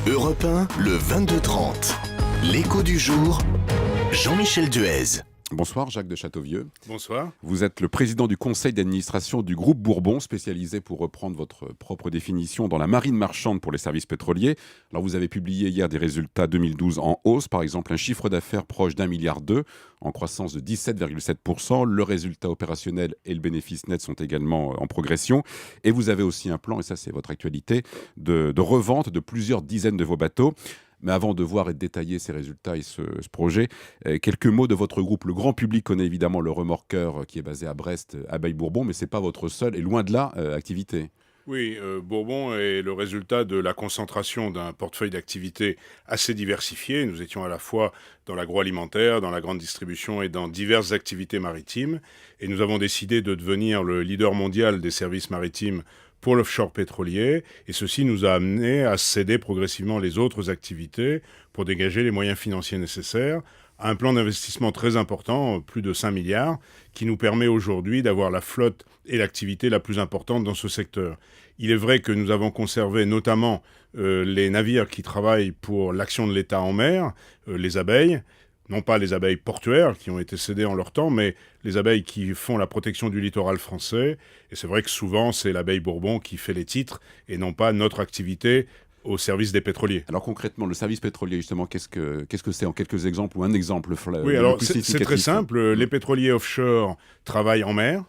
Europe 1, le 22-30. L'écho du jour, Jean-Michel Duez. Bonsoir Jacques de Châteauvieux. Bonsoir. Vous êtes le président du conseil d'administration du groupe Bourbon, spécialisé, pour reprendre votre propre définition, dans la marine marchande pour les services pétroliers. Alors vous avez publié hier des résultats 2012 en hausse, par exemple un chiffre d'affaires proche d'1,2 milliard, en croissance de 17,7%. Le résultat opérationnel et le bénéfice net sont également en progression. Et vous avez aussi un plan, et ça c'est votre actualité, de revente de plusieurs dizaines de vos bateaux. Mais avant de voir et de détailler ces résultats et ce projet, quelques mots de votre groupe. Le grand public connaît évidemment le remorqueur qui est basé à Brest, Abeille Bourbon, mais ce n'est pas votre seule et loin de là activité. Oui, Bourbon est le résultat de la concentration d'un portefeuille d'activités assez diversifié. Nous étions à la fois dans l'agroalimentaire, dans la grande distribution et dans diverses activités maritimes. Et nous avons décidé de devenir le leader mondial des services maritimes pour l'offshore pétrolier, et ceci nous a amené à céder progressivement les autres activités pour dégager les moyens financiers nécessaires à un plan d'investissement très important, plus de 5 milliards, qui nous permet aujourd'hui d'avoir la flotte et l'activité la plus importante dans ce secteur. Il est vrai que nous avons conservé notamment les navires qui travaillent pour l'action de l'État en mer, les abeilles, non pas les abeilles portuaires qui ont été cédées en leur temps, mais les abeilles qui font la protection du littoral français. Et c'est vrai que souvent, c'est l'abeille Bourbon qui fait les titres et non pas notre activité au service des pétroliers. Alors concrètement, le service pétrolier, justement, qu'est-ce que c'est en quelques exemples ou un exemple Oui, alors c'est très simple. Les pétroliers offshore travaillent en mer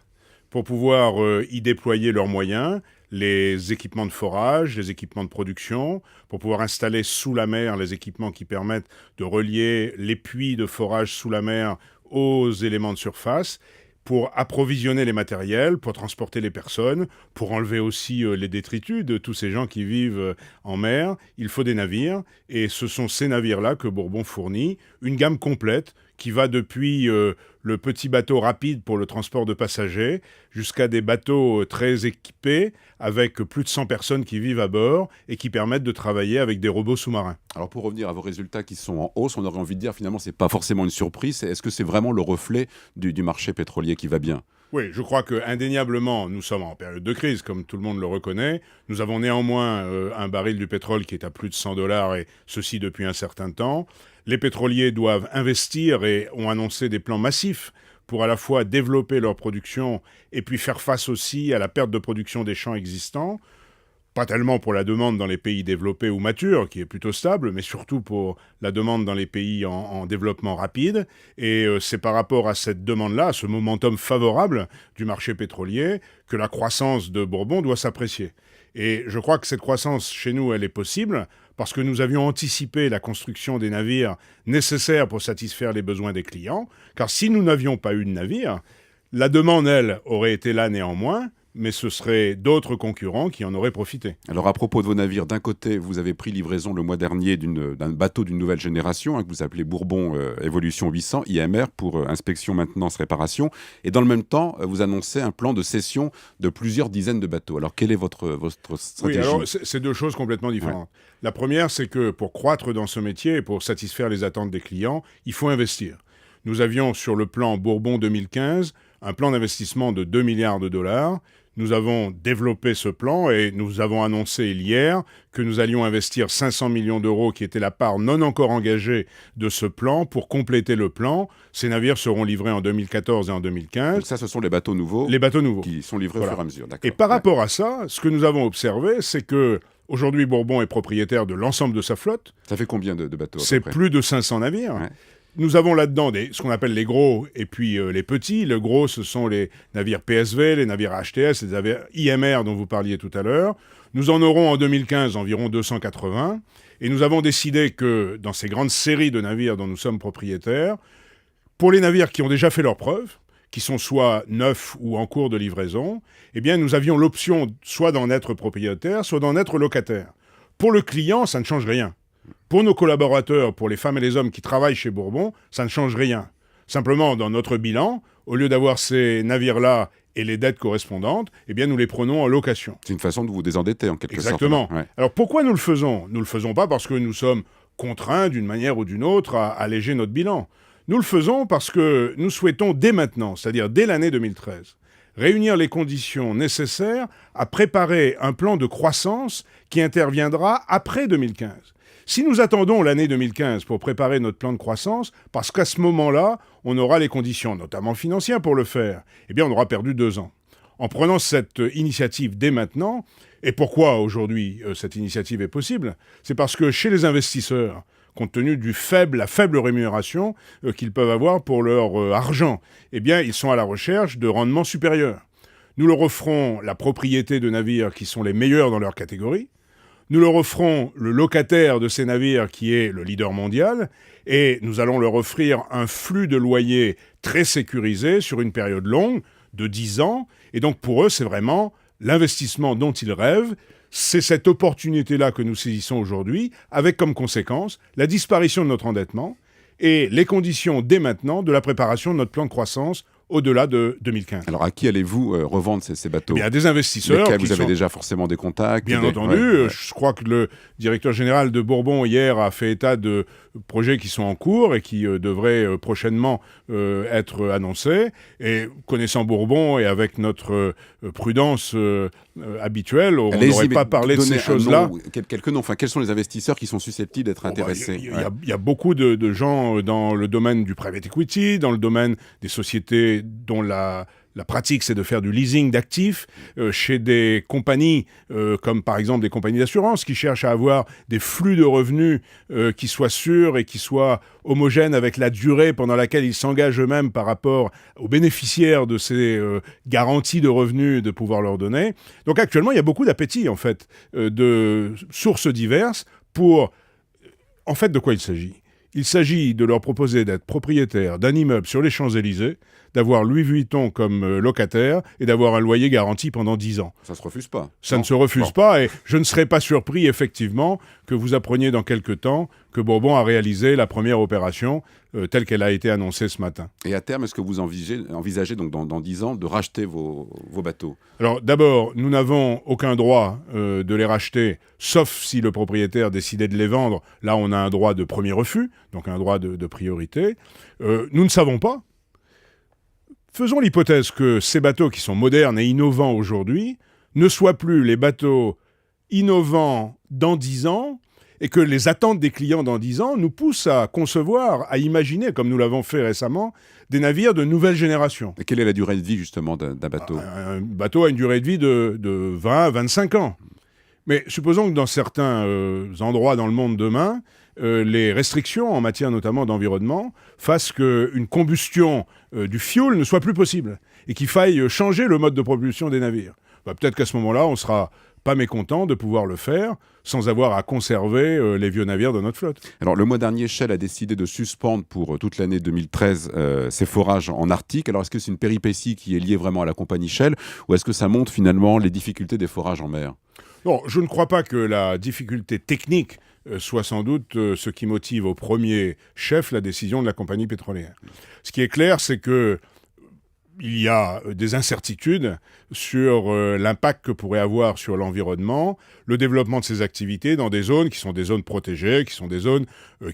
pour pouvoir y déployer leurs moyens, les équipements de forage, les équipements de production, pour pouvoir installer sous la mer les équipements qui permettent de relier les puits de forage sous la mer aux éléments de surface, pour approvisionner les matériels, pour transporter les personnes, pour enlever aussi les détritus de tous ces gens qui vivent en mer. Il faut des navires, et ce sont ces navires-là que Bourbon fournit, une gamme complète qui va depuis le petit bateau rapide pour le transport de passagers jusqu'à des bateaux très équipés avec plus de 100 personnes qui vivent à bord et qui permettent de travailler avec des robots sous-marins. Alors pour revenir à vos résultats qui sont en hausse, on aurait envie de dire finalement c'est pas forcément une surprise. Est-ce que c'est vraiment le reflet du marché pétrolier qui va bien ? Oui, je crois qu'indéniablement, nous sommes en période de crise, comme tout le monde le reconnaît. Nous avons néanmoins un baril du pétrole qui est à plus de $100, et ceci depuis un certain temps. Les pétroliers doivent investir et ont annoncé des plans massifs pour à la fois développer leur production et puis faire face aussi à la perte de production des champs existants. Pas tellement pour la demande dans les pays développés ou matures, qui est plutôt stable, mais surtout pour la demande dans les pays en développement rapide. Et c'est par rapport à cette demande-là, à ce momentum favorable du marché pétrolier, que la croissance de Bourbon doit s'apprécier. Et je crois que cette croissance, chez nous, elle est possible, parce que nous avions anticipé la construction des navires nécessaires pour satisfaire les besoins des clients. Car si nous n'avions pas eu de navires, la demande, elle, aurait été là néanmoins, mais ce seraient d'autres concurrents qui en auraient profité. Alors à propos de vos navires, d'un côté, vous avez pris livraison le mois dernier d'un bateau d'une nouvelle génération, que vous appelez Bourbon Evolution 800, IMR, pour inspection, maintenance, réparation. Et dans le même temps, vous annoncez un plan de cession de plusieurs dizaines de bateaux. Alors quelle est votre stratégie ? Oui, alors c'est deux choses complètement différentes. Ouais. La première, c'est que pour croître dans ce métier et pour satisfaire les attentes des clients, il faut investir. Nous avions sur le plan Bourbon 2015 un plan d'investissement de 2 milliards de dollars. Nous avons développé ce plan et nous avons annoncé hier que nous allions investir 500 millions d'euros qui était la part non encore engagée de ce plan pour compléter le plan. Ces navires seront livrés en 2014 et en 2015. Donc ça, ce sont les bateaux nouveaux. Les bateaux nouveaux. Qui sont livrés au fur et à mesure. D'accord. Et par rapport à ça, ce que nous avons observé, c'est que aujourd'hui Bourbon est propriétaire de l'ensemble de sa flotte. Ça fait combien de bateaux ? C'est plus de 500 navires. Ouais. Nous avons là-dedans ce qu'on appelle les gros et puis les petits. Le gros, ce sont les navires PSV, les navires HTS, les navires IMR dont vous parliez tout à l'heure. Nous en aurons en 2015 environ 280. Et nous avons décidé que dans ces grandes séries de navires dont nous sommes propriétaires, pour les navires qui ont déjà fait leurs preuves, qui sont soit neufs ou en cours de livraison, eh bien nous avions l'option soit d'en être propriétaire, soit d'en être locataire. Pour le client, ça ne change rien. Pour nos collaborateurs, pour les femmes et les hommes qui travaillent chez Bourbon, ça ne change rien. Simplement, dans notre bilan, au lieu d'avoir ces navires-là et les dettes correspondantes, eh bien, nous les prenons en location. C'est une façon de vous désendetter, en quelque sorte. Exactement. Ouais. Alors, pourquoi nous le faisons ? Nous ne le faisons pas parce que nous sommes contraints, d'une manière ou d'une autre, à alléger notre bilan. Nous le faisons parce que nous souhaitons, dès maintenant, c'est-à-dire dès l'année 2013, réunir les conditions nécessaires à préparer un plan de croissance qui interviendra après 2015. Si nous attendons l'année 2015 pour préparer notre plan de croissance, parce qu'à ce moment-là, on aura les conditions, notamment financières, pour le faire, eh bien, on aura perdu 2 ans. En prenant cette initiative dès maintenant, et pourquoi aujourd'hui cette initiative est possible? C'est parce que chez les investisseurs, compte tenu de la faible rémunération qu'ils peuvent avoir pour leur argent, eh bien, ils sont à la recherche de rendements supérieurs. Nous leur offrons la propriété de navires qui sont les meilleurs dans leur catégorie. Nous leur offrons le locataire de ces navires qui est le leader mondial et nous allons leur offrir un flux de loyers très sécurisé sur une période longue de 10 ans. Et donc pour eux, c'est vraiment l'investissement dont ils rêvent. C'est cette opportunité-là que nous saisissons aujourd'hui avec comme conséquence la disparition de notre endettement et les conditions dès maintenant de la préparation de notre plan de croissance au-delà de 2015. Alors, à qui allez-vous revendre ces bateaux? Eh bien, à des investisseurs. Vous avez déjà forcément des contacts? Bien entendu. Ouais. Je crois que le directeur général de Bourbon, hier, a fait état de projets qui sont en cours et qui devraient prochainement être annoncés. Et connaissant Bourbon et avec notre prudence habituelle, on n'aurait pas parlé de ces choses-là. Quelques noms. Enfin, quels sont les investisseurs qui sont susceptibles d'être intéressés? Il y a beaucoup de gens dans le domaine du private equity, dans le domaine des sociétés dont la pratique, c'est de faire du leasing d'actifs chez des compagnies, comme par exemple des compagnies d'assurance, qui cherchent à avoir des flux de revenus qui soient sûrs et qui soient homogènes avec la durée pendant laquelle ils s'engagent eux-mêmes par rapport aux bénéficiaires de ces garanties de revenus de pouvoir leur donner. Donc actuellement, il y a beaucoup d'appétit, en fait, de sources diverses pour... En fait, de quoi il s'agit ? Il s'agit de leur proposer d'être propriétaires d'un immeuble sur les Champs-Élysées, d'avoir Louis Vuitton comme locataire et d'avoir un loyer garanti pendant 10 ans. Ça ne se refuse pas. Ça ne se refuse pas et je ne serais pas surpris, effectivement, que vous appreniez dans quelques temps que Bourbon a réalisé la première opération telle qu'elle a été annoncée ce matin. Et à terme, est-ce que vous envisagez donc dans 10 ans de racheter vos bateaux? Alors d'abord, nous n'avons aucun droit de les racheter, sauf si le propriétaire décidait de les vendre. Là, on a un droit de premier refus, donc un droit de priorité. Nous ne savons pas. Faisons l'hypothèse que ces bateaux qui sont modernes et innovants aujourd'hui ne soient plus les bateaux innovants dans 10 ans et que les attentes des clients dans 10 ans nous poussent à concevoir, à imaginer, comme nous l'avons fait récemment, des navires de nouvelle génération. Et quelle est la durée de vie justement d'un bateau? Un bateau a une durée de vie de 20 à 25 ans. Mais supposons que dans certains endroits dans le monde demain, les restrictions en matière notamment d'environnement fassent qu'une combustion du fioul ne soit plus possible et qu'il faille changer le mode de propulsion des navires. Peut-être qu'à ce moment-là, on ne sera pas mécontent de pouvoir le faire sans avoir à conserver les vieux navires de notre flotte. Alors, le mois dernier, Shell a décidé de suspendre pour toute l'année 2013 ses forages en Arctique. Alors, est-ce que c'est une péripétie qui est liée vraiment à la compagnie Shell ou est-ce que ça montre finalement les difficultés des forages en mer? Non, je ne crois pas que la difficulté technique soit sans doute ce qui motive au premier chef la décision de la compagnie pétrolière. Ce qui est clair, c'est que il y a des incertitudes sur l'impact que pourrait avoir sur l'environnement le développement de ces activités dans des zones qui sont des zones protégées, qui sont des zones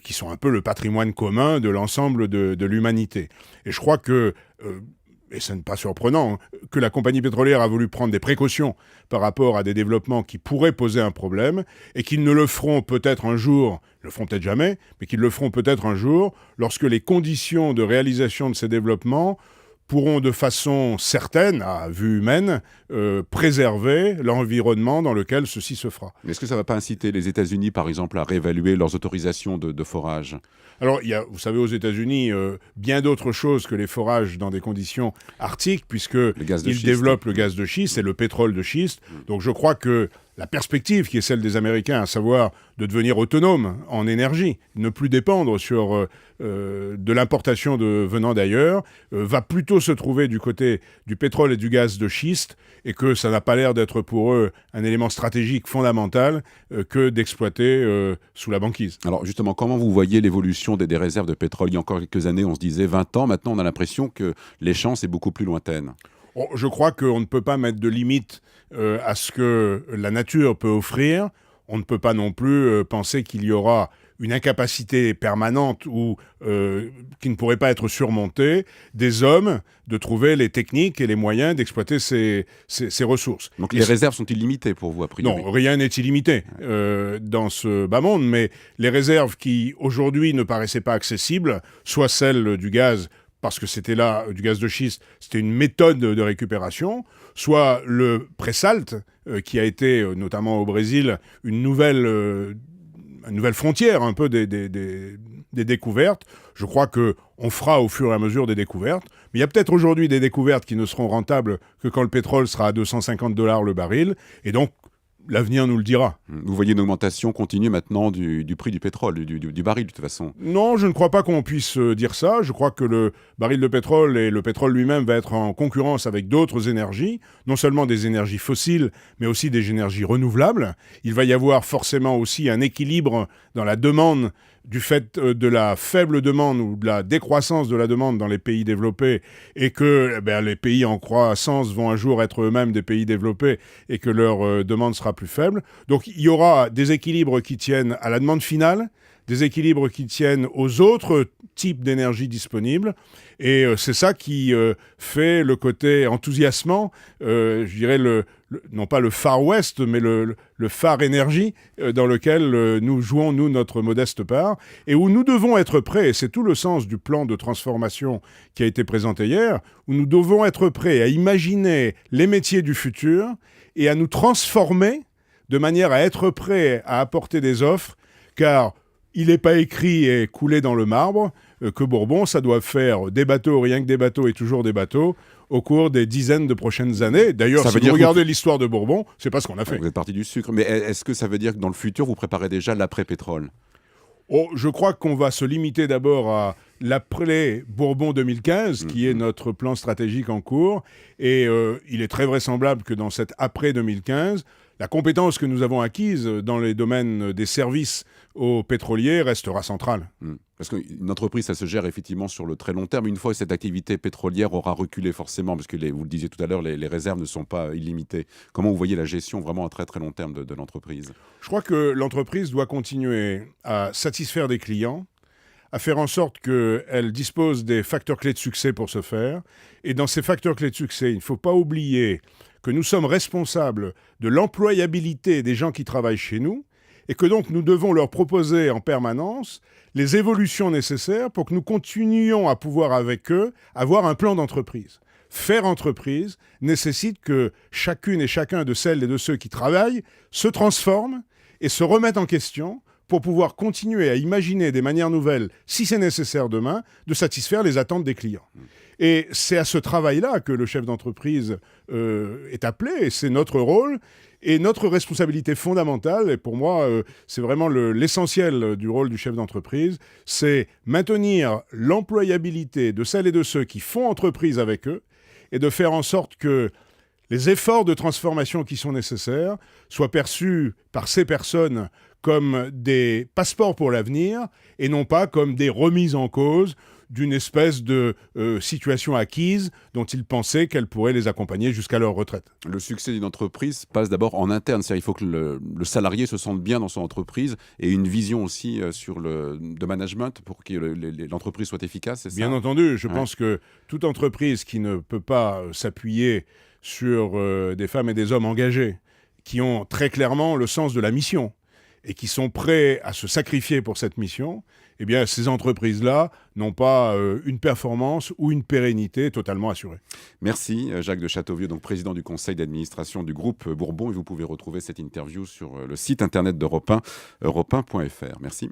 qui sont un peu le patrimoine commun de l'ensemble de l'humanité. Et je crois que... et ce n'est pas surprenant, que la compagnie pétrolière a voulu prendre des précautions par rapport à des développements qui pourraient poser un problème et qu'ils ne le feront peut-être un jour, ils le feront peut-être jamais, mais qu'ils le feront peut-être un jour lorsque les conditions de réalisation de ces développements pourront de façon certaine, à vue humaine, préserver l'environnement dans lequel ceci se fera. Mais est-ce que ça ne va pas inciter les États-Unis, par exemple, à réévaluer leurs autorisations de forage? Alors, il y a, vous savez, aux États-Unis, bien d'autres choses que les forages dans des conditions arctiques, puisqu'ils développent le gaz de schiste et le pétrole de schiste. Donc, je crois que la perspective qui est celle des Américains, à savoir de devenir autonome en énergie, ne plus dépendre sur de l'importation venant d'ailleurs, va plutôt se trouver du côté du pétrole et du gaz de schiste, et que ça n'a pas l'air d'être pour eux un élément stratégique fondamental que d'exploiter sous la banquise. Alors justement, comment vous voyez l'évolution des réserves de pétrole? Il y a encore quelques années, on se disait 20 ans, maintenant on a l'impression que l'échéance est beaucoup plus lointaine. Je crois qu'on ne peut pas mettre de limite à ce que la nature peut offrir. On ne peut pas non plus penser qu'il y aura une incapacité permanente ou qui ne pourrait pas être surmontée des hommes de trouver les techniques et les moyens d'exploiter ces ressources. Donc les réserves sont illimitées pour vous, a priori? Non, rien n'est illimité dans ce bas monde, mais les réserves qui aujourd'hui ne paraissaient pas accessibles, soit celles du gaz, parce que c'était là, du gaz de schiste, c'était une méthode de récupération, soit le pré-salt, qui a été, notamment au Brésil, une nouvelle frontière un peu des découvertes. Je crois qu'on fera au fur et à mesure des découvertes. Mais il y a peut-être aujourd'hui des découvertes qui ne seront rentables que quand le pétrole sera à $250 le baril. Et donc, l'avenir nous le dira. Vous voyez une augmentation continue maintenant du prix du pétrole, du baril de toute façon? Non, je ne crois pas qu'on puisse dire ça. Je crois que le baril de pétrole et le pétrole lui-même va être en concurrence avec d'autres énergies, non seulement des énergies fossiles, mais aussi des énergies renouvelables. Il va y avoir forcément aussi un équilibre dans la demande du fait de la faible demande ou de la décroissance de la demande dans les pays développés et que les pays en croissance vont un jour être eux-mêmes des pays développés et que leur demande sera plus faible. Donc il y aura des équilibres qui tiennent à la demande finale, des équilibres qui tiennent aux autres types d'énergie disponibles. Et c'est ça qui fait le côté enthousiasmant, je dirais non pas le Far West, mais le Far Énergie, dans lequel nous jouons, nous, notre modeste part, et où nous devons être prêts, et c'est tout le sens du plan de transformation qui a été présenté hier, où nous devons être prêts à imaginer les métiers du futur et à nous transformer de manière à être prêts à apporter des offres, car il n'est pas écrit et coulé dans le marbre que Bourbon, ça doit faire des bateaux, rien que des bateaux et toujours des bateaux, au cours des dizaines de prochaines années. D'ailleurs, si vous regardez l'histoire de Bourbon, c'est pas ce qu'on a fait. Vous êtes parti du sucre. Mais est-ce que ça veut dire que dans le futur, vous préparez déjà l'après-pétrole? Je crois qu'on va se limiter d'abord à l'après-Bourbon 2015, qui est notre plan stratégique en cours. Et il est très vraisemblable que dans cet après-2015, la compétence que nous avons acquise dans les domaines des services aux pétroliers restera centrale. Parce qu'une entreprise, ça se gère effectivement sur le très long terme. Une fois que cette activité pétrolière aura reculé forcément, parce que vous le disiez tout à l'heure, les réserves ne sont pas illimitées. Comment vous voyez la gestion vraiment à très très long terme de l'entreprise? Je crois que l'entreprise doit continuer à satisfaire des clients, à faire en sorte qu'elle dispose des facteurs clés de succès pour ce faire. Et dans ces facteurs clés de succès, il ne faut pas oublier que nous sommes responsables de l'employabilité des gens qui travaillent chez nous et que donc nous devons leur proposer en permanence les évolutions nécessaires pour que nous continuions à pouvoir avec eux avoir un plan d'entreprise. Faire entreprise nécessite que chacune et chacun de celles et de ceux qui travaillent se transforment et se remettent en question pour pouvoir continuer à imaginer des manières nouvelles, si c'est nécessaire demain, de satisfaire les attentes des clients. Et c'est à ce travail-là que le chef d'entreprise est appelé, et c'est notre rôle, et notre responsabilité fondamentale, et pour moi, c'est vraiment l'essentiel du rôle du chef d'entreprise, c'est maintenir l'employabilité de celles et de ceux qui font entreprise avec eux, et de faire en sorte que les efforts de transformation qui sont nécessaires soient perçus par ces personnes comme des passeports pour l'avenir et non pas comme des remises en cause d'une espèce de situation acquise dont ils pensaient qu'elle pourrait les accompagner jusqu'à leur retraite. Le succès d'une entreprise passe d'abord en interne. C'est-à-dire, il faut que le salarié se sente bien dans son entreprise et une vision aussi de management pour que l'entreprise soit efficace, c'est ça? Bien entendu, je pense que toute entreprise qui ne peut pas s'appuyer sur des femmes et des hommes engagés, qui ont très clairement le sens de la mission et qui sont prêts à se sacrifier pour cette mission, eh bien, ces entreprises-là n'ont pas une performance ou une pérennité totalement assurée. Merci Jacques de Châteauvieux, donc président du conseil d'administration du groupe Bourbon. Et vous pouvez retrouver cette interview sur le site internet d'Europe 1, europe1.fr. Merci.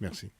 Merci.